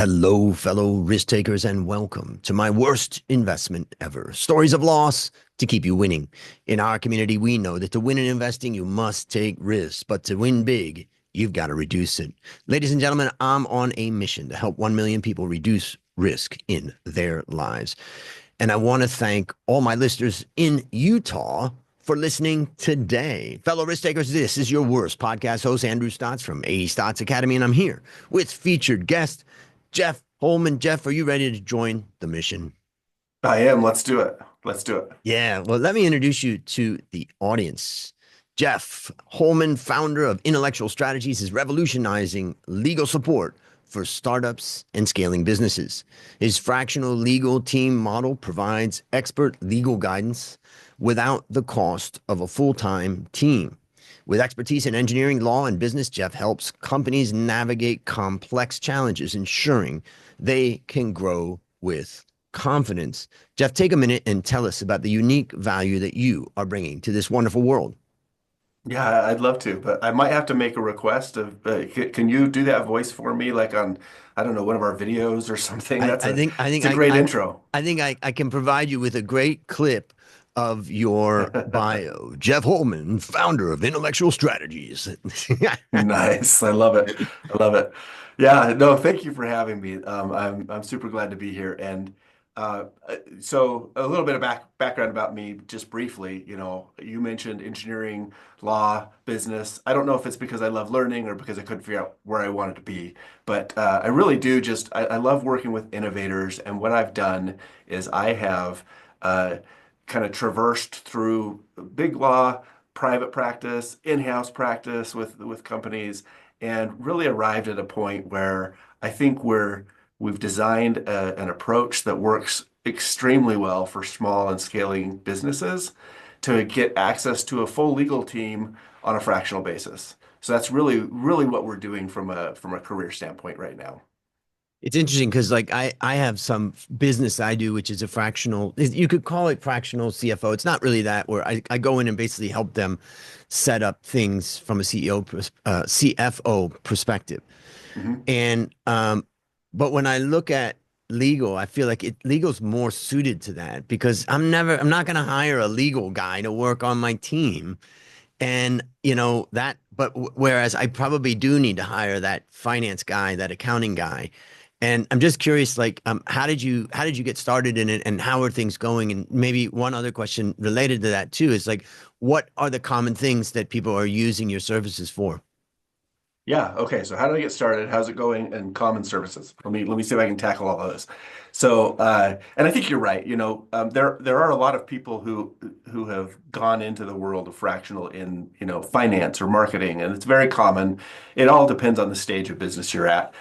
Hello, fellow risk takers, and welcome to my worst investment ever. Stories of loss to keep you winning. In our community, we know that to win in investing, you must take risks, but to win big, you've got to reduce it. Ladies and gentlemen, I'm on a mission to help 1 million people reduce risk in their lives. And I want to thank all my listeners in Utah for listening today. Fellow risk takers, this is your worst podcast host, Andrew Stotz from A Stotz Academy, and I'm here with featured guest Jeff Holman. Jeff, are you ready to join the mission? I am. Let's do it. Let's do it. Yeah, well, let me introduce you to the audience. Jeff Holman, founder of Intellectual Strategies, is revolutionizing legal support for startups and scaling businesses. His fractional legal team model provides expert legal guidance without the cost of a full-time team. With expertise in engineering, law, and business, Jeff helps companies navigate complex challenges, ensuring they can grow with confidence. Jeff, take a minute and tell us about the unique value that you are bringing to this wonderful world. Yeah, I'd love to, but I might have to make a request of, can you do that voice for me, like on, I don't know, one of our videos or something? I, I think I It's think a I great I, intro. I think I can provide you with a great clip of your bio. Jeff Holman, founder of Intellectual Strategies. Nice. I love it. I love it. Yeah, no, thank you for having me. I'm super glad to be here. And so a little bit of background about me, just briefly. You mentioned engineering, law, business. I don't know if it's because I love learning or because I couldn't figure out where I wanted to be, but I really do I love working with innovators. And what I've done is I have uh, kind of traversed through big law, private practice, in-house practice with companies, and really arrived at a point where I think we've designed an approach that works extremely well for small and scaling businesses to get access to a full legal team on a fractional basis. So that's really what we're doing from a career standpoint right now. It's interesting because like I have some business I do, which is a fractional, you could call it fractional CFO. It's not really that, where I go in and basically help them set up things from a CFO perspective. Mhm. And but when I look at legal, I feel like legal's more suited to that because I'm not gonna hire a legal guy to work on my team. And but whereas I probably do need to hire that finance guy, that accounting guy. And I'm just curious, like, how did you get started in it, and how are things going? And maybe one other question related to that too is like, what are the common things that people are using your services for? Yeah. Okay. So how do I get started? How's it going? And common services. Let me see if I can tackle all of this. So, and I think you're right. There are a lot of people who have gone into the world of fractional in finance or marketing, and it's very common. It all depends on the stage of business you're at.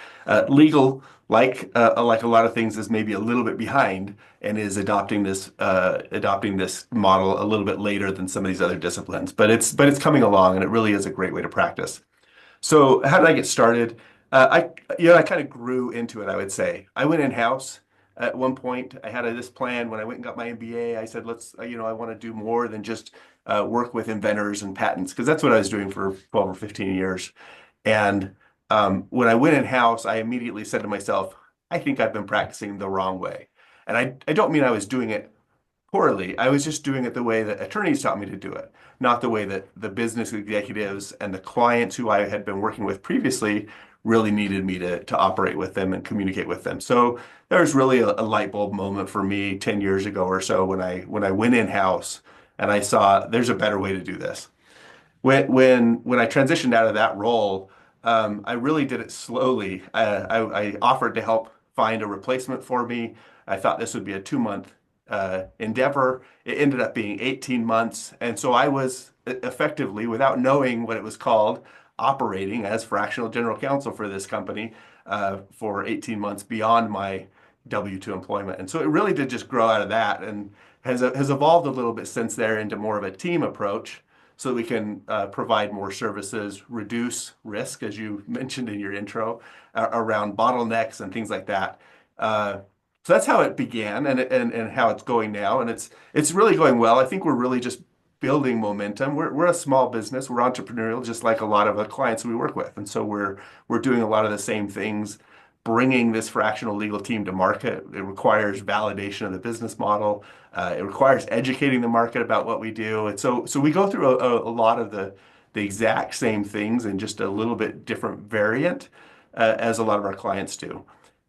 Legal, like a lot of things, is maybe a little bit behind and is adopting this model a little bit later than some of these other disciplines. But it's coming along, and it really is a great way to practice. So how did I get started? I kind of grew into it, I would say. I went in-house at one point. I had this plan when I went and got my MBA. I said, I want to do more than just work with inventors and patents, because that's what I was doing for 12 or 15 years. And when I went in-house, I immediately said to myself, I think I've been practicing the wrong way. And I don't mean I was doing it poorly. I was just doing it the way that attorneys taught me to do it, not the way that the business executives and the clients who I had been working with previously really needed me to operate with them and communicate with them. So there was really a light bulb moment for me 10 years ago or so when I went in-house and I saw there's a better way to do this. When I transitioned out of that role, I really did it slowly. I offered to help find a replacement for me. I thought this would be a 2 month endeavor. It ended up being 18 months. And so I was effectively, without knowing what it was called, operating as fractional general counsel for this company for 18 months beyond my W-2 employment. And so it really did just grow out of that and has evolved a little bit since there into more of a team approach so that we can provide more services, reduce risk, as you mentioned in your intro, around bottlenecks and things like that. So that's how it began and how it's going now. And it's really going well. I think we're really just building momentum. We're a small business. We're entrepreneurial, just like a lot of the clients we work with. And so we're doing a lot of the same things bringing this fractional legal team to market. It requires validation of the business model. It requires educating the market about what we do. And so we go through a lot of the exact same things in just a little bit different variant, as a lot of our clients do.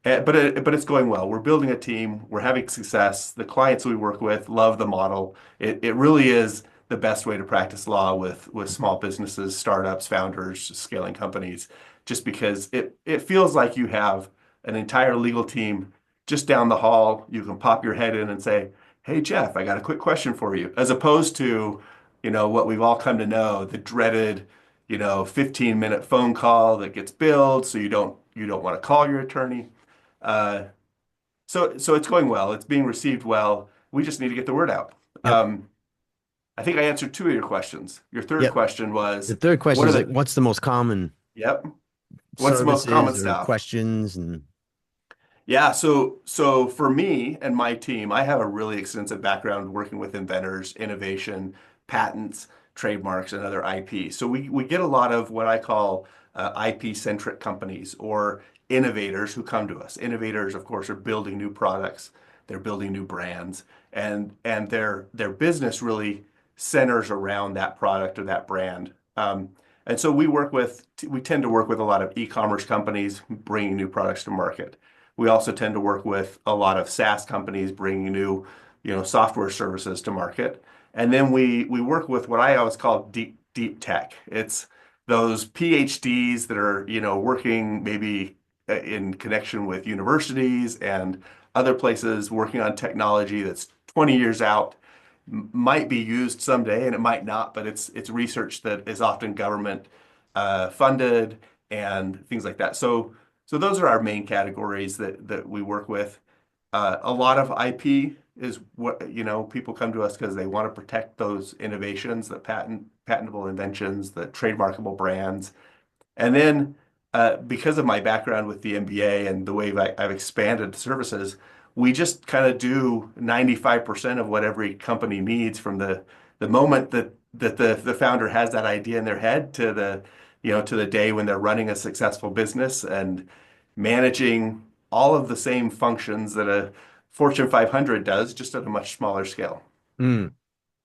But it's going well. We're building a team. We're having success. The clients we work with love the model. It really is the best way to practice law with small businesses, startups, founders, scaling companies, just because it feels like you have an entire legal team just down the hall. You can pop your head in and say, "Hey, Jeff, I got a quick question for you," as opposed to, what we've all come to know, the dreaded, 15-minute phone call that gets billed, so you don't want to call your attorney. Uh, so it's going well. It's being received well. We just need to get the word out. Yep. I think I answered two of your questions. Your third Yep. question The was, third question what are is like, the, what's the most common yep, what's the most common services or stuff? questions? And Yeah, so for me and my team, I have a really extensive background working with inventors, innovation, patents, trademarks, and other IP. So we get a lot of what I call IP-centric companies or innovators who come to us. Innovators, of course, are building new products, they're building new brands, and their business really centers around that product or that brand. And so we tend to work with a lot of e-commerce companies bringing new products to market. We also tend to work with a lot of SaaS companies bringing new, software services to market. And then we work with what I always call deep tech. It's those PhDs that are, working maybe in connection with universities and other places working on technology that's 20 years out, might be used someday and it might not, but it's research that is often government funded and things like that. So those are our main categories that we work with. A lot of IP is what, people come to us because they want to protect those innovations, the patentable inventions, the trademarkable brands. And then, because of my background with the MBA and the way I've expanded services, we just kind of do 95% of what every company needs from the moment that the founder has that idea in their head to the day when they're running a successful business and managing all of the same functions that a Fortune 500 does, just at a much smaller scale. mm.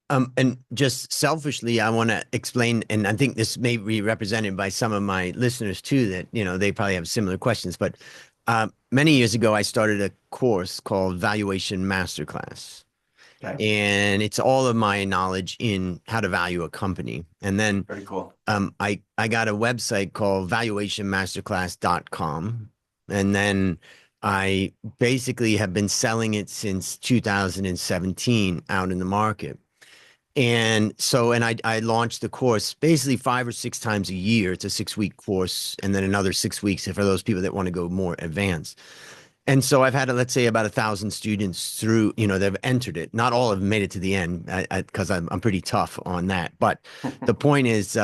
And just selfishly, I want to explain, and I think this may be represented by some of my listeners too, that, they probably have similar questions. But many years ago, I started a course called Valuation Masterclass. Okay, And it's all of my knowledge in how to value a company. And then very cool. I got a website called valuationmasterclass.com. And then I basically have been selling it since 2017 out in the market. And so, and I launched the course basically 5 or 6 times a year. It's a 6 week course, and then another 6 weeks for those people that want to go more advanced. And so I've had, let's say, about 1,000 students through, they've entered it. Not all have made it to the end because I'm pretty tough on that. But the point is,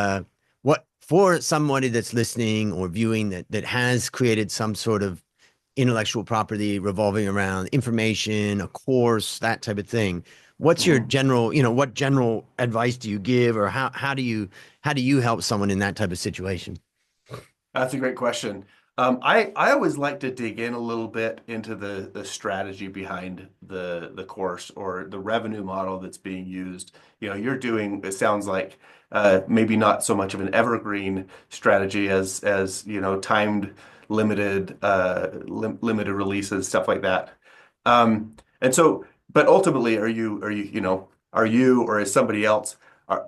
what for somebody that's listening or viewing that has created some sort of intellectual property revolving around information, a course, that type of thing. What's your Mhm. general, what general advice do you give, or how do you help someone in that type of situation? That's a great question. I always like to dig in a little bit into the strategy behind the course or the revenue model that's being used. You're doing, it sounds like, maybe not so much of an evergreen strategy as timed limited releases, stuff like that. And so, but ultimately, are you or is somebody else?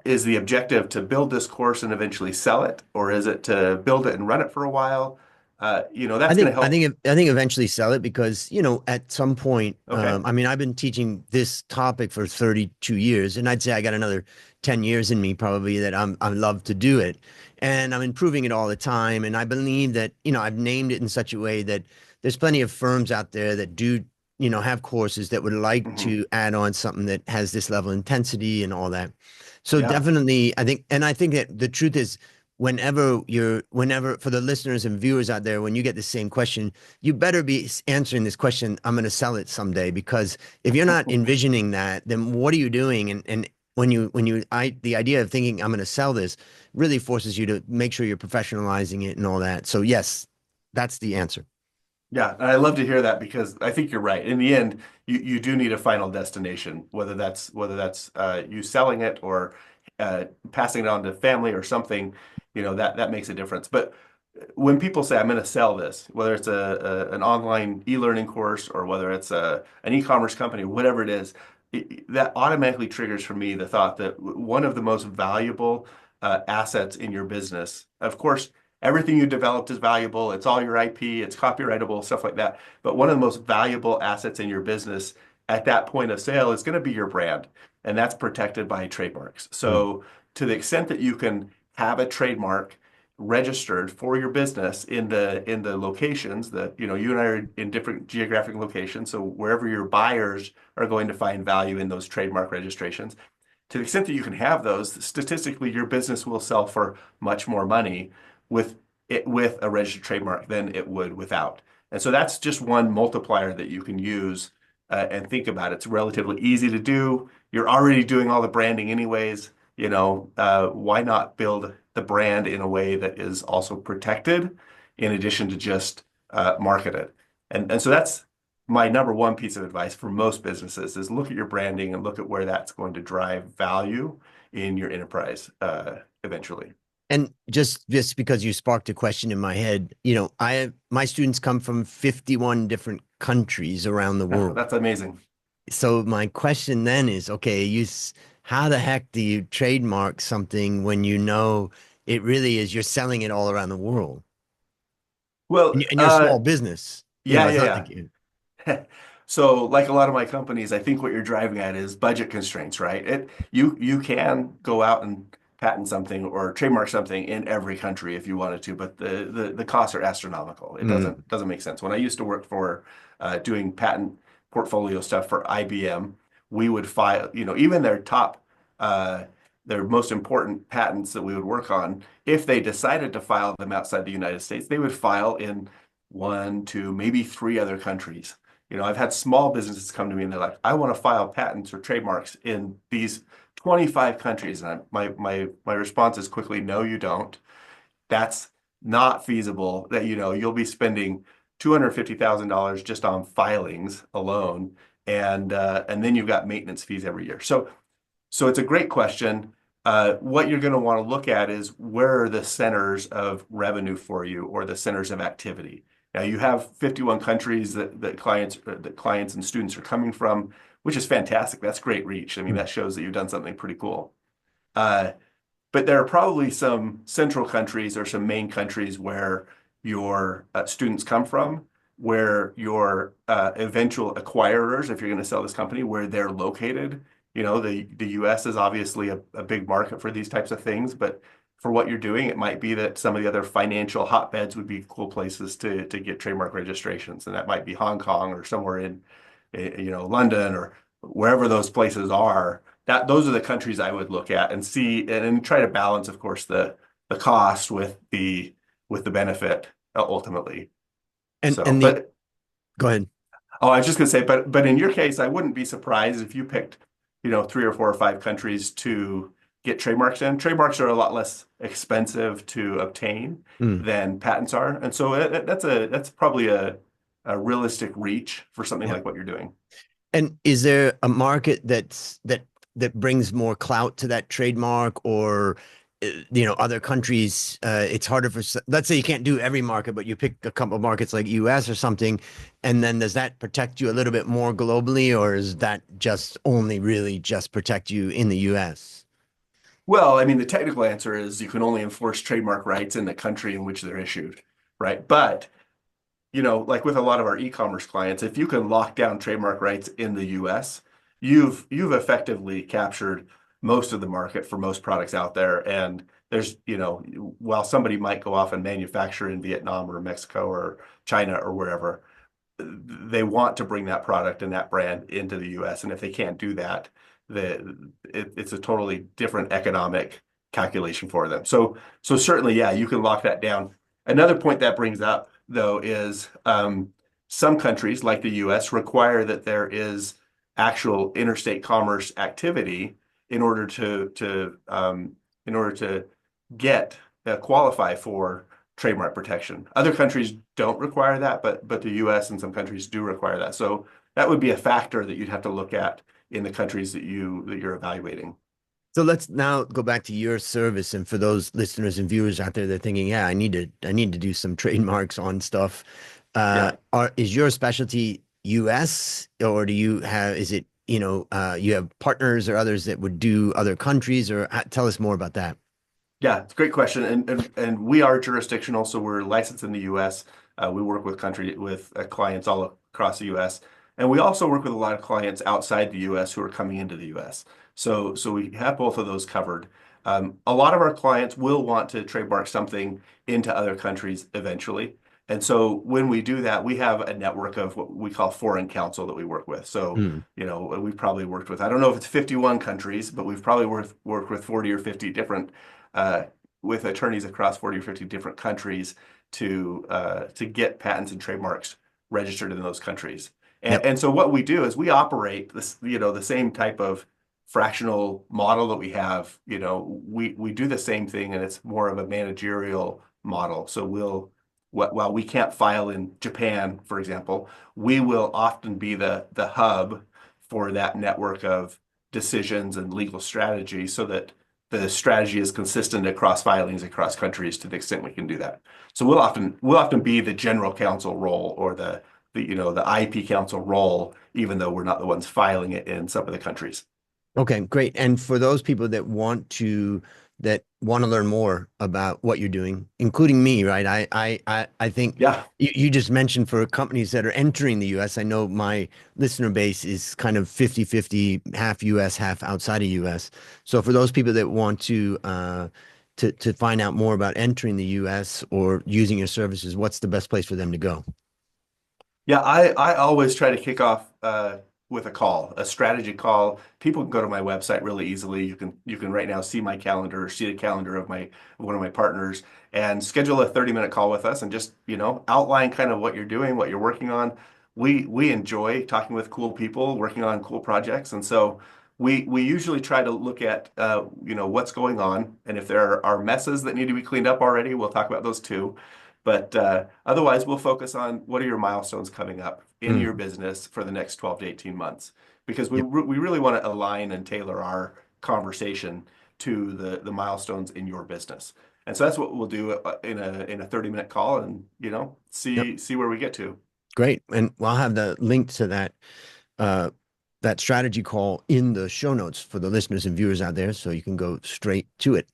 Is the objective to build this course and eventually sell it, or is it to build it and run it for a while? I That's going think to I help. think I think eventually sell it because at some point, Okay. I mean, I've been teaching this topic for 32 years, and I'd say I got another 10 years in me probably that I love to do it, and I'm improving it all the time. And I believe that I've named it in such a way that there's plenty of firms out there that do have courses that would like Hmm. to add on something that has this level of intensity and all that. So Yeah. definitely, I think that the truth is whenever for the listeners and viewers out there, when you get the same question, you better be answering this question, I'm going to sell it someday, because if you're not envisioning that, then what are you doing? And the idea of thinking I'm going to sell this really forces you to make sure you're professionalizing it and all that. So yes, that's the answer. Yeah, and I love to hear that because I think you're right. In the end, you do need a final destination, whether that's you selling it or passing it on to family or something, that makes a difference. But when people say I'm going to sell this, whether it's an online e-learning course or whether it's an e-commerce company, whatever it is, that automatically triggers for me the thought that one of the most valuable assets in your business, of course, everything you developed is valuable. It's all your IP, it's copyrightable, stuff like that. But one of the most valuable assets in your business at that point of sale is going to be your brand, and that's protected by trademarks. Mm. So to the extent that you can have a trademark registered for your business in the locations that you and I are in different geographic locations, so wherever your buyers are going to find value in those trademark registrations, to the extent that you can have those, statistically your business will sell for much more money with with a registered trademark than it would without. And so that's just one multiplier that you can use and think about. It's relatively easy to do. You're already doing all the branding anyways. Why not build the brand in a way that is also protected in addition to just market it? And so that's my number one piece of advice for most businesses is look at your branding and look at where that's going to drive value in your enterprise eventually. And just because you sparked a question in my head, my students come from 51 different countries around the Yeah, world. that's amazing. So my question then is, okay, how the heck do you trademark something when you know it really is you're selling it all around the world? Well, And you're a small business. yeah, It's not yeah, like you. yeah. So, like a lot of my companies, I think what you're driving at is budget constraints, right? You can go out and patent something or trademark something in every country if you wanted to, but the costs are astronomical. It Mm, doesn't make sense. When I used to work for doing patent portfolio stuff for IBM, we would file, even uh, their most important patents that we would work on, if they decided to file them outside the United States, they would file in one, two, maybe three other countries. I've had small businesses come to me and they're like, I want to file patents or trademarks in these 25 countries. And my response is quickly, no, you don't. That's not feasible. That you'll be spending $250,000 just on filings alone, and then you've got maintenance fees every year. So it's a great question. What you're going to want to look at is where are the centers of revenue for you or the centers of activity. Now you have 51 countries that clients and students are coming from, which is fantastic. That's great reach. I mean, mm. that shows that you've done something pretty cool. Uh, but there are probably some central countries or some main countries where your students come from, where your eventual acquirers, if you're going to sell this company, where they're located. The US is obviously a big market for these types of things, but for what you're doing, it might be that some of the other financial hotbeds would be cool places to get trademark registrations. And that might be Hong Kong or somewhere in, London or wherever those places are. Those are the countries I would look at and see and try to balance, of course, the cost with the benefit ultimately. And So, and the but Go ahead. oh, I was just gonna say, but in your case, I wouldn't be surprised if you picked, three or four or five countries to get trademarks in. Trademarks are a lot less expensive to obtain Mm, than patents are, and so that's probably a realistic reach for something yeah. like what you're doing. And is there a market that brings more clout to that trademark, or other countries? It's harder for. Let's say you can't do every market, but you pick a couple of markets like U.S. or something, and then does that protect you a little bit more globally, or is that just only really just protect you in the U.S.? Well, I mean, the technical answer is you can only enforce trademark rights in the country in which they're issued, right? But like with a lot of our e-commerce clients, if you can lock down trademark rights in the US, you've effectively captured most of the market for most products out there. And there's, while somebody might go off and manufacture in Vietnam or Mexico or China or wherever, they want to bring that product and that brand into the US. And if they can't do that, it's a totally different economic calculation for them. So certainly, yeah, you can lock that down. Another point that brings up, though, is some countries like the US require that there is actual interstate commerce activity in order to get qualify for trademark protection. Other countries don't require that, but the US and some countries do require that. So that would be a factor that you'd have to look at in the countries that you're evaluating. So let's now go back to your service. And for those listeners and viewers out there, they're thinking, yeah, I need to do some trademarks on stuff. Yeah. Is your specialty US or do you have, is it, you have partners or others that would do other countries or tell us more about that? Yeah, it's a great question. And we are jurisdictional, so we're licensed in the US. We work with clients all across the US. And we also work with a lot of clients outside the US who are coming into the US. So we have both of those covered. A lot of our clients will want to trademark something into other countries eventually. And so when we do that, we have a network of what we call foreign counsel that we work with. So, Hmm. we've probably worked with, I don't know if it's 51 countries, but we've probably worked with 40 or 50 different uh, with attorneys across 40 or 50 different countries to get patents and trademarks registered in those countries. And, Yep. and so what we do is we operate this, the same type of fractional model that we have. We do the same thing, and it's more of a managerial model. So while we can't file in Japan, for example, we will often be the hub for that network of decisions and legal strategy so that the strategy is consistent across filings across countries to the extent we can do that. So we'll often be the general counsel role or the IP counsel role, even though we're not the ones filing it in some of the countries. Okay, great. And for those people that want to learn more about what you're doing, including me, right? I think Yeah. you just mentioned for companies that are entering the US, I know my listener base is kind of 50-50, half US, half outside of US. So for those people that want to find out more about entering the US or using your services, what's the best place for them to go? Yeah, I always try to kick off with a call, a strategy call. People can go to my website really easily. You can right now see my calendar, see the calendar of one of my partners, and schedule a 30-minute call with us and just, outline kind of what you're doing, what you're working on. We enjoy talking with cool people, working on cool projects, and so we usually try to look at what's going on, and if there are messes that need to be cleaned up already, we'll talk about those too. But otherwise, we'll focus on what are your milestones coming up in your Mm, business for the next 12 to 18 months, because we yep. we really want to align and tailor our conversation to the milestones in your business. And so that's what we'll do in a 30-minute call and Yep. see where we get to. Great. And I'll have the link to uh, that strategy call in the show notes for the listeners and viewers out there, so you can go straight to it.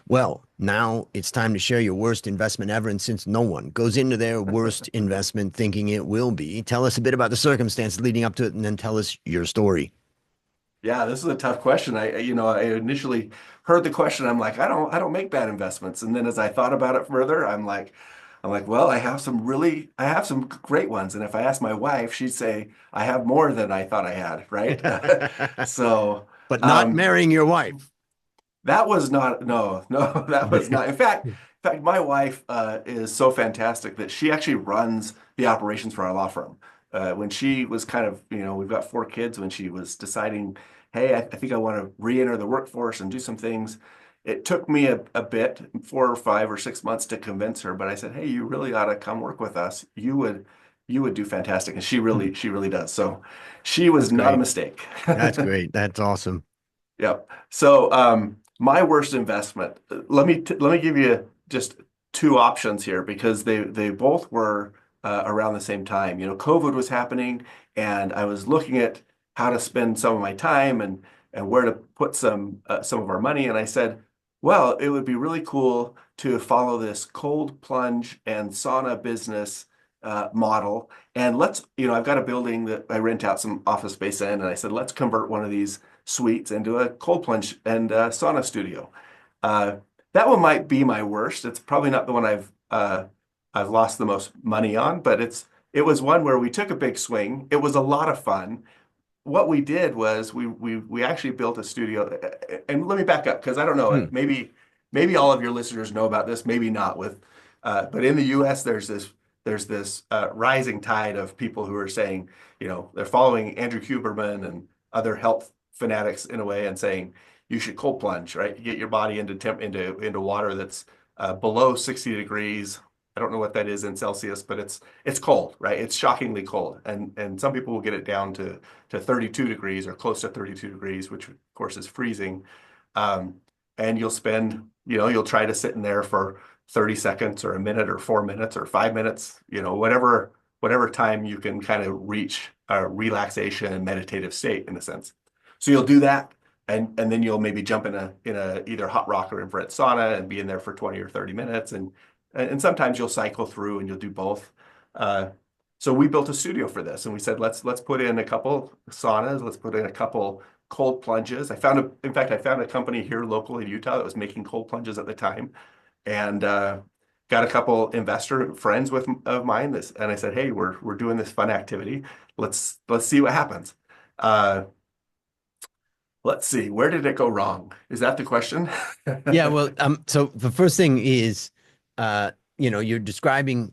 Well, now it's time to share your worst investment ever. And since no one goes into their worst investment thinking it will be, tell us a bit about the circumstances leading up to it, and then tell us your story. Yeah, this is a tough question. I initially heard the question. I'm like, I don't make bad investments. And then as I thought about it further, I'm like, well, I have some great ones. And if I asked my wife, she'd say I have more than I thought I had, right? So, But not um, marrying your wife. that was not, no, no, that was not. In fact, my wife is so fantastic that she actually runs the operations for our law firm. When she was kind of, we've got 4 kids, when she was deciding, hey, I think I want to re-enter the workforce and do some things. It took me a bit, 4 or 5 or 6 months to convince her, but I said, hey, you really ought to come work with us. You would do fantastic. And she really does. So she That's was not a great. mistake. That's great. That's awesome. Yep. So, my worst investment. Let me give you just 2 options here because they both were around the same time. COVID was happening, and I was looking at how to spend some of my time and where to put some of our money. And I said, well, it would be really cool to follow this cold plunge and sauna business model. And I've got a building that I rent out some office space in, and I said, let's convert one of these suites into a cold plunge and sauna studio. Uh, that one might be my worst. It's probably not the one I've lost the most money on, but it was one where we took a big swing. It was a lot of fun. What we did was we actually built a studio. And let me back up because I don't know. Hmm. Maybe all of your listeners know about this. Maybe not. But in the U.S. there's this rising tide of people who are saying, they're following Andrew Huberman and other health fanatics in a way and saying you should cold plunge, right? You get your body into water that's below 60 degrees. I don't know what that is in Celsius, but it's cold, right? It's shockingly cold. And some people will get it down to 32 degrees or close to 32 degrees, which of course is freezing. Um, and you'll spend, you'll try to sit in there for 30 seconds or a minute or 4 minutes or 5 minutes, whatever time you can kind of reach a relaxation and meditative state in a sense. So you'll do that, and then you'll maybe jump in a either hot rock or infrared sauna and be in there for 20 or 30 minutes, and sometimes you'll cycle through and you'll do both. Uh, so we built a studio for this, and we said let's put in a couple saunas, let's put in a couple cold plunges. In fact, I found a company here local in Utah that was making cold plunges at the time, and got a couple investor friends of mine this, and I said, hey, we're doing this fun activity. Let's see what happens. Uh, let's see, where did it go wrong? Is that the question? Yeah, well, so the first thing is, you're describing,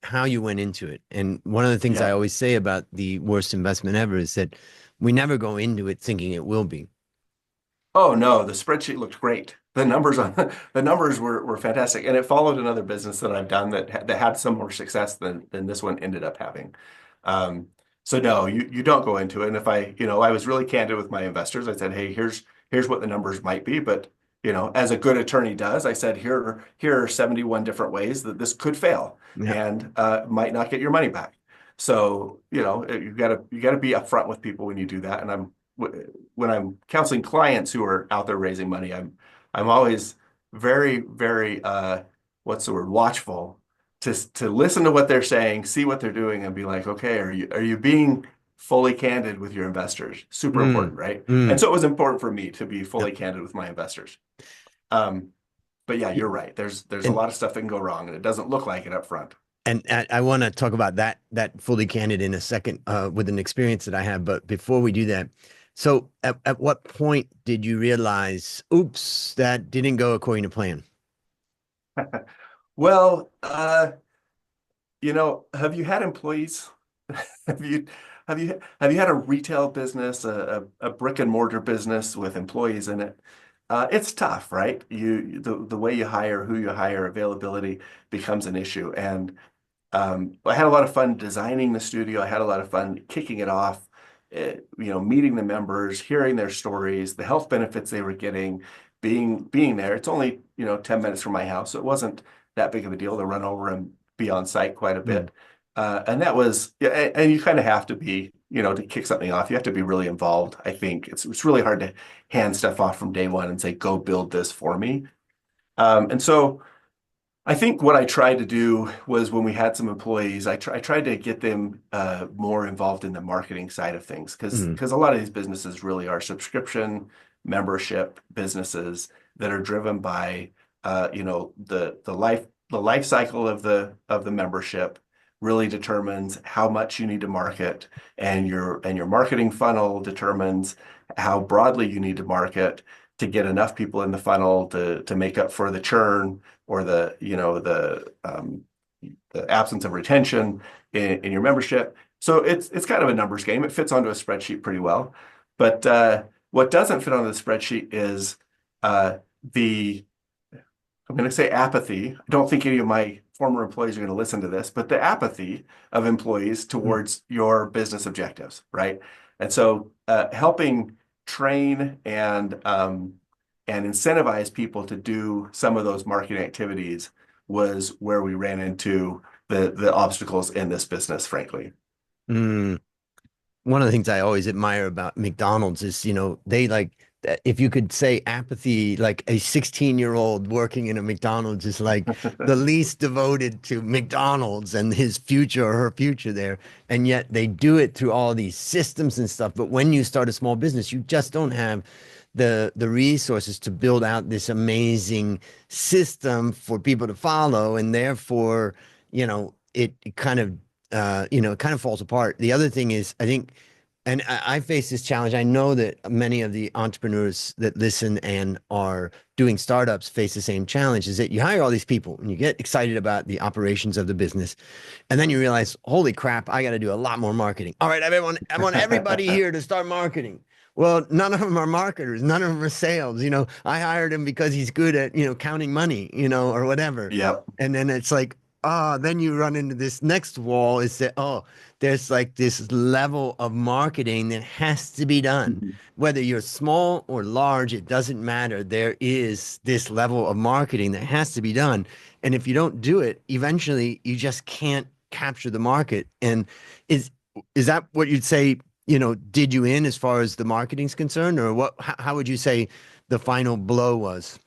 how you went into it. And one of the things I Yeah. always say about the worst investment ever is that we never go into it thinking it will be. Oh no, the spreadsheet looked great. The numbers were fantastic, and it followed another business that I've done that had some more success than this one ended up having. Um, so no, you don't go into it. And if I was really candid with my investors. I said, hey, here's what the numbers might be, but as a good attorney does, I said, here are 71 different ways that this could fail Yeah. and might not get your money back. So you gotta be upfront with people when you do that. And when I'm counseling clients who are out there raising money, I'm always very, very what's the word, watchful to listen to what they're saying, see what they're doing, and be like, okay, are you being fully candid with your investors? Super important, Mm, right? And mm. so it was important for me to be Yeah. fully candid with my investors. Um, but yeah, you're right. There's a And lot of stuff that can go wrong, and it doesn't look like it up front. I want to talk about that fully candid in a second with an experience that I have. But before we do that, so at what point did you realize, oops, that didn't go according to plan? Well, have you had employees? Have you have you had a retail business, a brick and mortar business with employees in it? It's tough, right? The way you hire, who you hire, availability becomes an issue. And I had a lot of fun designing the studio. I had a lot of fun kicking it off, meeting the members, hearing their stories, the health benefits they were getting, being there. It's only, 10 minutes from my house, so it wasn't that big of a deal to run over and be on site quite a Mm. bit. And that was, yeah, and you kind of have to be, to kick something off, you have to be really involved. I think it's really hard to hand stuff off from day one and say, go build this for me. And so I think what I tried to do was when we had some employees, I tried to get them more involved in the marketing side of things because Mm. because a lot of these businesses really are subscription membership businesses that are driven by the life cycle of the membership really determines how much you need to market, and your marketing funnel determines how broadly you need to market to get enough people in the funnel to make up for the churn or the absence of retention in your membership. So it's kind of a numbers game. It fits onto a spreadsheet pretty well. But what doesn't fit onto the spreadsheet is the I'm going to say apathy. I don't think any of my former employees are going to listen to this, but the apathy of employees Mm. towards your business objectives, right? And so helping train and incentivize people to do some of those marketing activities was where we ran into the obstacles in this business, frankly. Mm. One of the things I always admire about McDonald's is, they like, if you could say apathy, like a 16-year-old working in a McDonald's is like the least devoted to McDonald's and his future or her future there. And yet they do it through all these systems and stuff. But when you start a small business, you just don't have the resources to build out this amazing system for people to follow. And therefore, it kind of it kind of falls apart. The other thing is, I think, and I face this challenge. I know that many of the entrepreneurs that listen and are doing startups face the same challenge, is that you hire all these people and you get excited about the operations of the business. And then you realize, holy crap, I got to do a lot more marketing. All right, everyone, I want everybody here to start marketing. Well, none of them are marketers. None of them are sales. I hired him because he's good at, counting money, or whatever. Yep. And then it's like, then you run into this next wall is that, there's like this level of marketing that has to be done. Mhm. Whether you're small or large, it doesn't matter. There is this level of marketing that has to be done. And if you don't do it, eventually you just can't capture the market. And is is that what you'd say, did you in as far as the marketing's concerned, or how would you say the final blow was?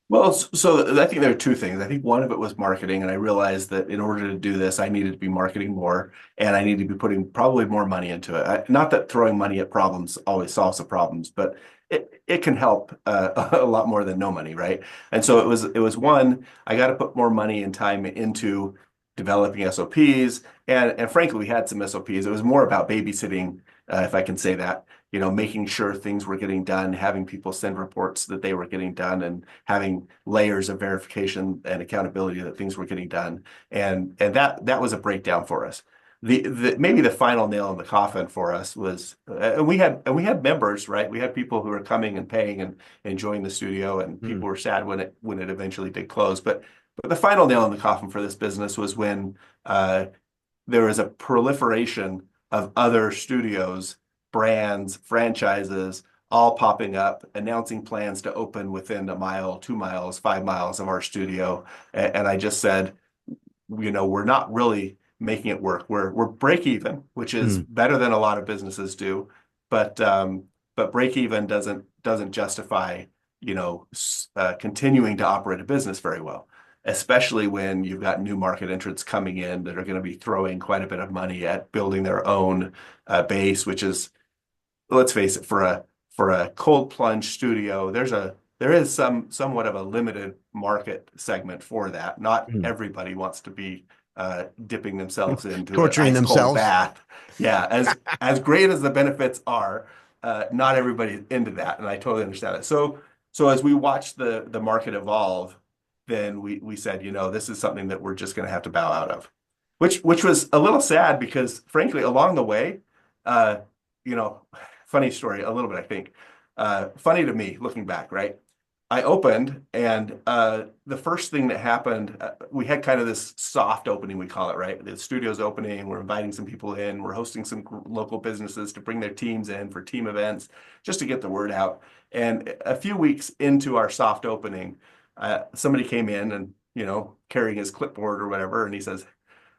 Well, so I think there are two things. I think one of it was marketing, and I realized that in order to do this, I needed to be marketing more, and I needed to be putting probably more money into it. Not that throwing money at problems always solves the problems, but it can help a lot more than no money, right? And so it was one, I got to put more money and time into developing SOPs, and frankly, we had some SOPs. It was more about babysitting, if I can say that, making sure things were getting done, having people send reports that they were getting done, and having layers of verification and accountability that things were getting done. And that was a breakdown for us. The maybe the final nail in the coffin for us was, and we had members, right? We had people who were coming and paying and enjoying the studio, and people Mm, were sad when it eventually did close. But the final nail in the coffin for this business was when there was a proliferation of other studios, brands, franchises, all popping up, announcing plans to open within a mile, 2 miles, 5 miles of our studio. And I just said, we're not really making it work. We're break even, which is mm, better than a lot of businesses do, but break even doesn't justify, continuing to operate a business very well, especially when you've got new market entrants coming in that are going to be throwing quite a bit of money at building their own base, which is, let's face it, for a cold plunge studio, there is somewhat of a limited market segment for that. Not mm. everybody wants to be dipping themselves into an Torturing ice cold themselves. bath. Yeah, as great as the benefits are, not everybody's into that, and I totally understand it. So as we watch the market evolve, then we said, this is something that we're just going to have to bow out of, which was a little sad because frankly, along the way, uh, you know, funny story, a little bit, I think. Funny to me, looking back, right? I opened, and the first thing that happened, we had kind of this soft opening, we call it, right? The studio's opening, we're inviting some people in, we're hosting some local businesses to bring their teams in for team events, just to get the word out. And a few weeks into our soft opening, somebody came in and, carrying his clipboard or whatever, and he says,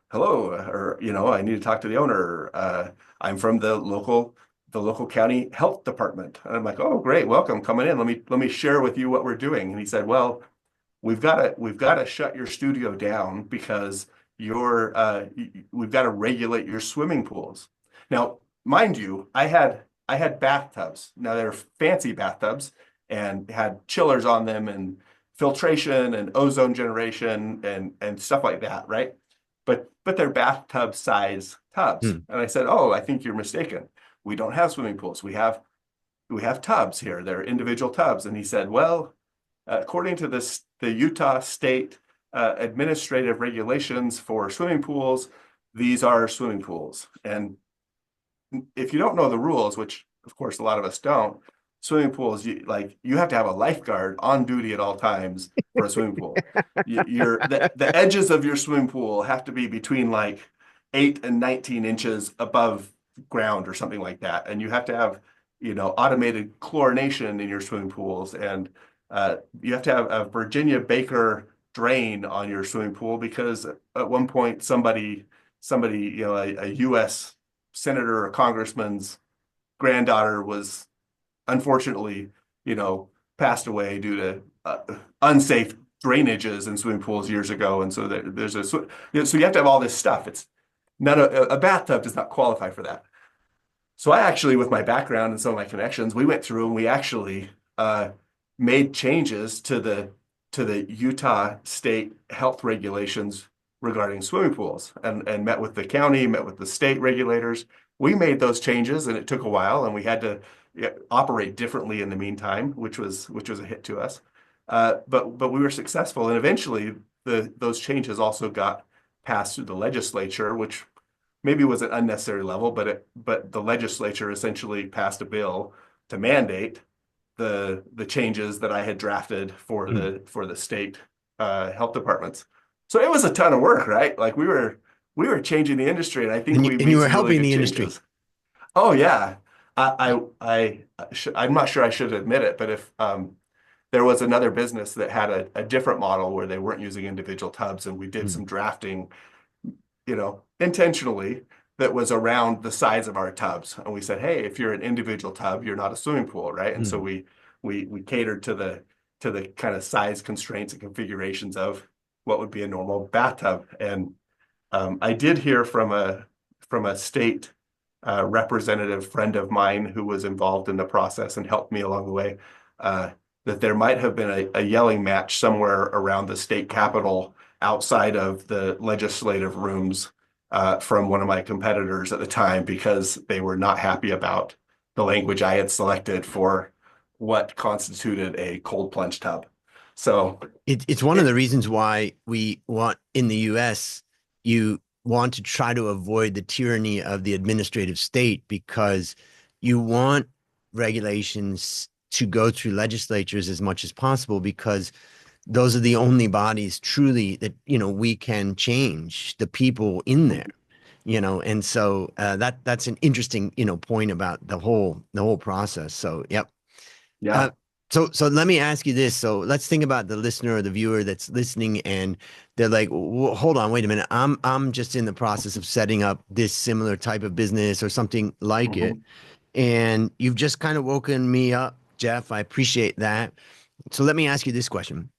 hello, or, I need to talk to the owner. I'm from the local county health department. And I'm like, oh, great, welcome, coming in. Let me share with you what we're doing. And he said, well, we've got to shut your studio down because we've got to regulate your swimming pools. Now, mind you, I had bathtubs. Now they're fancy bathtubs and had chillers on them and filtration and ozone generation and stuff like that, right? But they're bathtub size tubs. Mm. And I said, oh, I think you're mistaken. We don't have swimming pools. We have tubs here. They're individual tubs. And he said, well, according to the Utah State administrative regulations for swimming pools, these are swimming pools. And if you don't know the rules, which of course a lot of us don't, swimming pools, you have to have a lifeguard on duty at all times for a swimming pool. The edges of your swimming pool have to be between like 8 and 19 inches above ground or something like that. And you have to have, automated chlorination in your swimming pools. And you have to have a Virginia Baker drain on your swimming pool because at one point somebody, a U.S. senator or congressman's granddaughter was unfortunately, passed away due to unsafe drainages in swimming pools years ago. And so so you have to have all this stuff. It's not a bathtub does not qualify for that. So I actually, with my background and some of my connections, we went through and we actually made changes to the Utah state health regulations regarding swimming pools and met with the county, met with the state regulators. We made those changes and it took a while and we had to operate differently in the meantime, which was a hit to us. But we were successful and eventually those changes also got passed through the legislature, which maybe was an unnecessary level, but the legislature essentially passed a bill to mandate the changes that I had drafted for Mm. the state health departments. So it was a ton of work, right? Like we were changing the industry, and I think we And you made were some really helping good the industry. changes. Oh yeah. I'm not sure I should admit it, but if there was another business that had a different model where they weren't using individual tubs, and we did Mm, some drafting, intentionally, that was around the size of our tubs. And we said, hey, if you're an individual tub, you're not a swimming pool, right? And so mm. we catered to the kind of size constraints and configurations of what would be a normal bathtub. And I did hear from a state representative friend of mine who was involved in the process and helped me along the way, uh, that there might have been a yelling match somewhere around the state capitol outside of the legislative rooms from one of my competitors at the time because they were not happy about the language I had selected for what constituted a cold plunge tub. So It's one of the it, reasons why we want in the US, you want to try to avoid the tyranny of the administrative state because you want regulations to go through legislatures as much as possible because those are the only bodies truly that, we can change the people in there, and so that's an interesting, point about the whole process. So, yep. Uh, yeah. so let me ask you this. So let's think about the listener or the viewer that's listening, and they're like, "Hold on, wait a minute. I'm just in the process of setting up this similar type of business or something like it, Mhm. and you've just kind of woken me up, Jeff. I appreciate that. So let me ask you this question: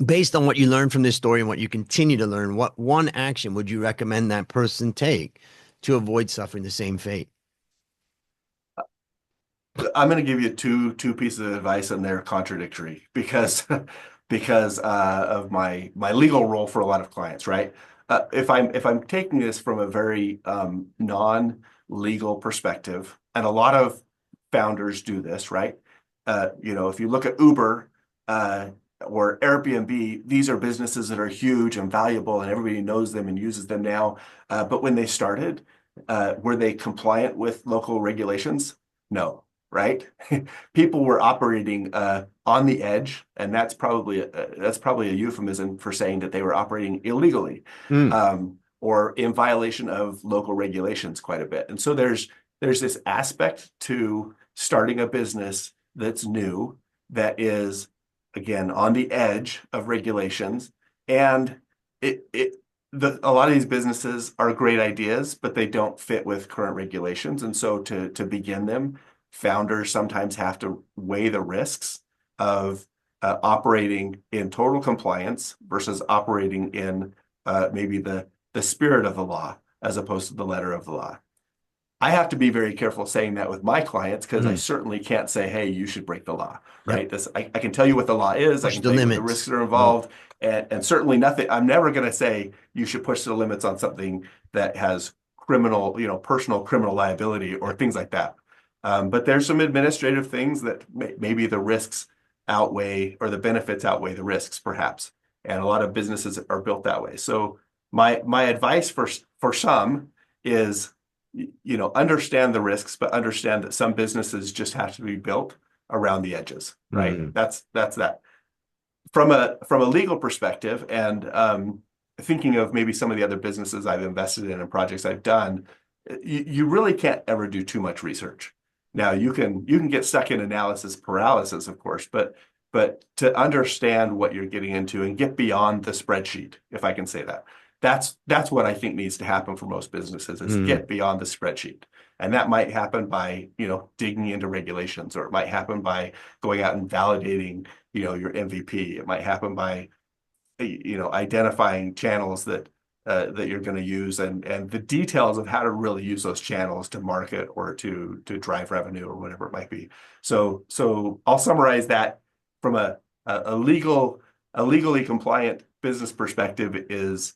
based on what you learned from this story and what you continue to learn, what one action would you recommend that person take to avoid suffering the same fate?" I'm going to give you two pieces of advice, and they're contradictory because because of my legal role for a lot of clients, right? If I'm taking this from a very non-legal perspective, and a lot of founders do this, right? If you look at Uber uh, or Airbnb, these are businesses that are huge and valuable, and everybody knows them and uses them now. But when they started, were they compliant with local regulations? No, right? People were operating on the edge, and that's probably a euphemism for saying that they were operating illegally, Mm, or in violation of local regulations quite a bit. And so there's this aspect to starting a business that's new, that is, again, on the edge of regulations, and it a lot of these businesses are great ideas, but they don't fit with current regulations. And so to begin them, founders sometimes have to weigh the risks of operating in total compliance versus operating in maybe the spirit of the law as opposed to the letter of the law. I have to be very careful saying that with my clients because I mm, certainly can't say, hey, you should break the law, yep. right? I can tell you what the law is, I Push can the tell you what the risks limits. that are Yep. involved, and certainly nothing. I'm never going to say you should push the limits on something that has criminal, personal criminal liability or Yep. things like that. But there's some administrative things that maybe the risks outweigh or the benefits outweigh the risks, perhaps. And a lot of businesses are built that way. So my advice for some is, understand the risks, but understand that some businesses just have to be built around the edges, right? Mm, That's that. From a legal perspective, and thinking of maybe some of the other businesses I've invested in and projects I've done, you really can't ever do too much research. Now you can get stuck in analysis paralysis, of course, but to understand what you're getting into and get beyond the spreadsheet, if I can say that. That's what I think needs to happen for most businesses, is mm. get beyond the spreadsheet. And that might happen by, digging into regulations, or it might happen by going out and validating, your MVP. It might happen by, identifying channels that you're going to use, and the details of how to really use those channels to market or to drive revenue or whatever it might be. So I'll summarize that from a legal a legally compliant business perspective is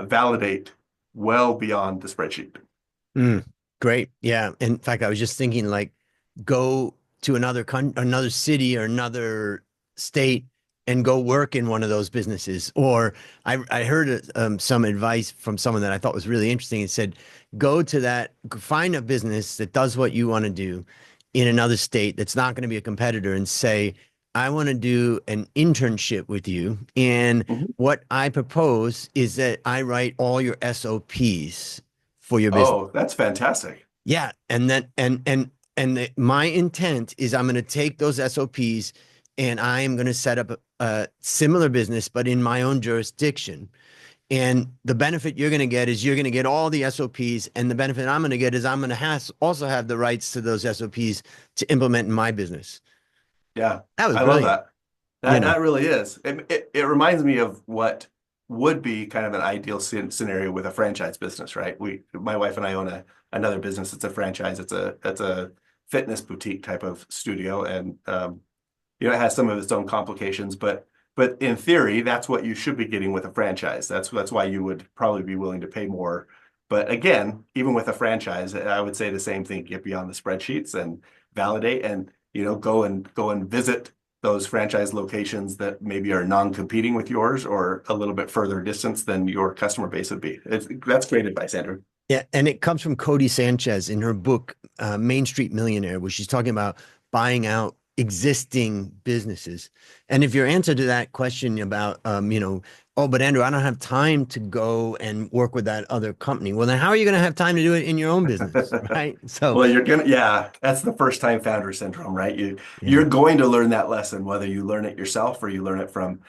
validate well beyond the spreadsheet. Mm, great. Yeah. In fact, I was just thinking like go to another city or another state and go work in one of those businesses. Or I heard some advice from someone that I thought was really interesting. It said, find a business that does what you want to do in another state that's not going to be a competitor and say, I want to do an internship with you. And Mhm. what I propose is that I write all your SOPs for your business. Oh, that's fantastic. Yeah, and then my intent is I'm going to take those SOPs and I am going to set up a similar business, but in my own jurisdiction. And the benefit you're going to get is you're going to get all the SOPs, and the benefit I'm going to get is I'm going to also have the rights to those SOPs to implement in my business. Yeah, That was I love brilliant, that. you That know. that really is. It reminds me of what would be kind of an ideal scenario with a franchise business, right? My wife and I own another business. It's a franchise. It's a fitness boutique type of studio, and it has some of its own complications, but in theory, that's what you should be getting with a franchise. That's why you would probably be willing to pay more. But again, even with a franchise, I would say the same thing. Get beyond the spreadsheets and validate, and go and visit those franchise locations that maybe are non-competing with yours or a little bit further distance than your customer base would be. That's great advice, Andrew. Yeah, and it comes from Cody Sanchez in her book Main Street Millionaire, where she's talking about buying out existing businesses. And if your answer to that question about oh, but Andrew, I don't have time to go and work with that other company. Well, then how are you going to have time to do it in your own business, right? So, Well, yeah, that's the first time founder syndrome, right? You're yeah, going to learn that lesson, whether you learn it yourself or you learn it from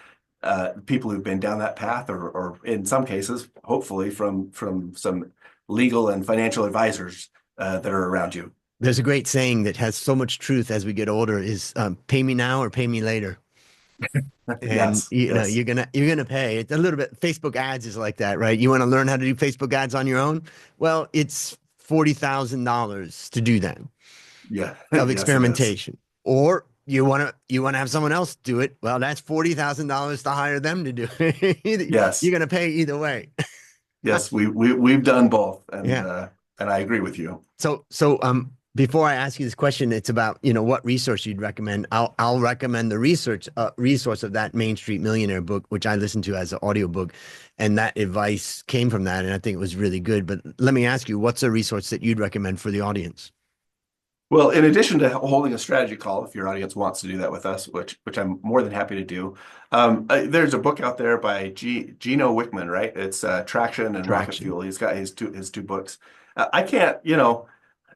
people who've been down that path, or in some cases, hopefully from some legal and financial advisors that are around you. there's a great saying that has so much truth as we get older is pay me now or pay me later. And Yes, yes, you're gonna pay. It's a little bit. Facebook ads is like that, right? You want to learn how to do Facebook ads on your own? Well, it's $40,000 to do that yeah, of yes, it is. experimentation. Or you wanna have someone else do it. Well, that's $40,000 to hire them to do it. You're Yes, gonna pay either way. yes, we've done both, and Yeah. and I agree with you. So before I ask you this question, it's about, what resource you'd recommend. I'll recommend the resource of that Main Street Millionaire book, which I listened to as an audiobook, and that advice came from that, and I think it was really good. But let me ask you, what's a resource that you'd recommend for the audience? Well, in addition to holding a strategy call, if your audience wants to do that with us, which I'm more than happy to do, there's a book out there by Gino Wickman, right? It's Traction and Rocket Traction. Fuel. He's got his two books. I can't,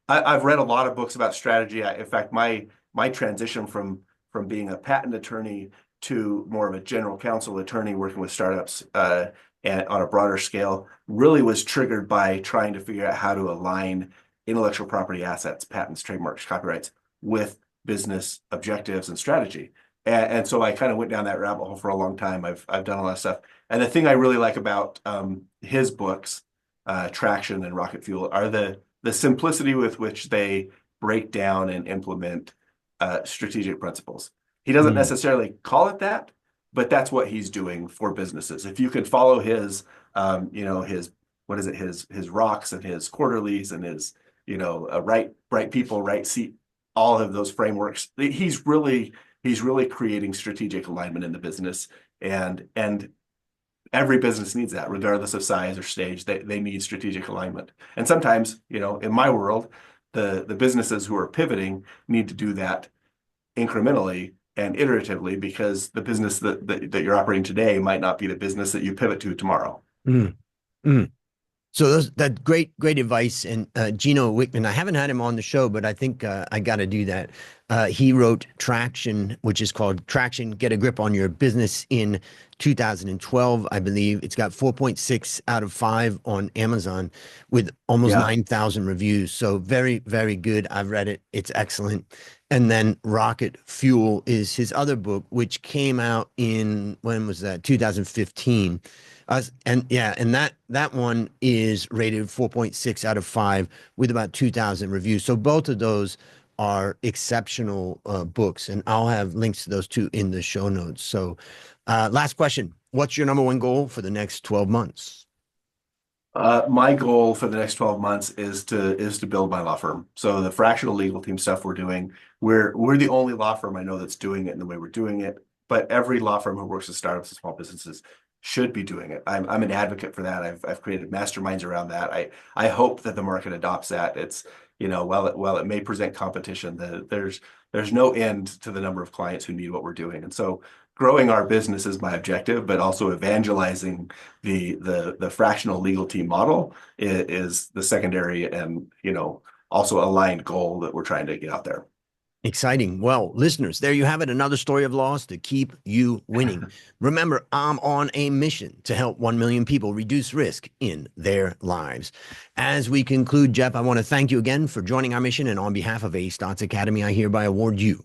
I've read a lot of books about strategy. In fact, my transition from being a patent attorney to more of a general counsel attorney working with startups and on a broader scale really was triggered by trying to figure out how to align intellectual property assets, patents, trademarks, copyrights with business objectives and strategy. And so I kind of went down that rabbit hole for a long time. I've done a lot of stuff. And the thing I really like about his books, Traction and Rocket Fuel, are the simplicity with which they break down and implement strategic principles. He doesn't Mm, necessarily call it that, but that's what he's doing for businesses. If you could follow his what is it, his rocks and his quarterlies and his right people, right seat, all of those frameworks. He's really creating strategic alignment in the business, and every business needs that, regardless of size or stage. They need strategic alignment, and sometimes, in my world, the businesses who are pivoting need to do that incrementally and iteratively because the business that you're operating today might not be the business that you pivot to tomorrow. mm, mm. So that great advice. And Gino Wickman, I haven't had him on the show, but I think I got to do that. He wrote Traction, which is called Traction: Get a Grip on Your Business in 2012, I believe. It's got 4.6 out of 5 on Amazon with almost Yeah, 9,000 reviews. So very, very good. I've read it. It's excellent. And then Rocket Fuel is his other book, which came out in, when was that? 2015. And yeah, and that one is rated 4.6 out of 5 with about 2,000 reviews. So both of those are exceptional books, and I'll have links to those two in the show notes. So, last question: what's your number one goal for the next 12 months? my goal for the next 12 months is to build my law firm. So the fractional legal team stuff we're doing, we're the only law firm I know that's doing it in the way we're doing it. But every law firm who works with startups and small businesses should be doing it. I'm an advocate for that. I've created masterminds around that. I hope that the market adopts that. while it may present competition, there's no end to the number of clients who need what we're doing. And so growing our business is my objective, but also evangelizing the fractional legal team model is the secondary and, also aligned goal that we're trying to get out there. Exciting. Well, listeners, there you have it. Another story of loss to keep you winning. Remember, I'm on a mission to help 1 million people reduce risk in their lives. As we conclude, Jeff, I want to thank you again for joining our mission. And on behalf of A Stotz Academy, I hereby award you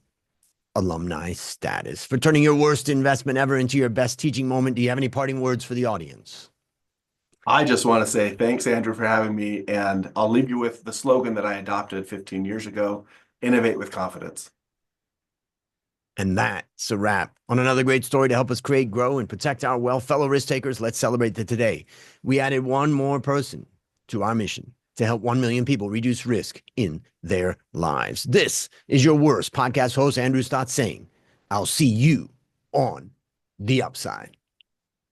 alumni status for turning your worst investment ever into your best teaching moment. Do you have any parting words for the audience? I just want to say thanks, Andrew, for having me. And I'll leave you with the slogan that I adopted 15 years ago: innovate with confidence. And that's a wrap on another great story to help us create, grow, and protect our wealth. Fellow risk takers, let's celebrate that today we added one more person to our mission to help 1 million people reduce risk in their lives. This is your worst podcast host, Andrew Stotz, saying, I'll see you on the upside.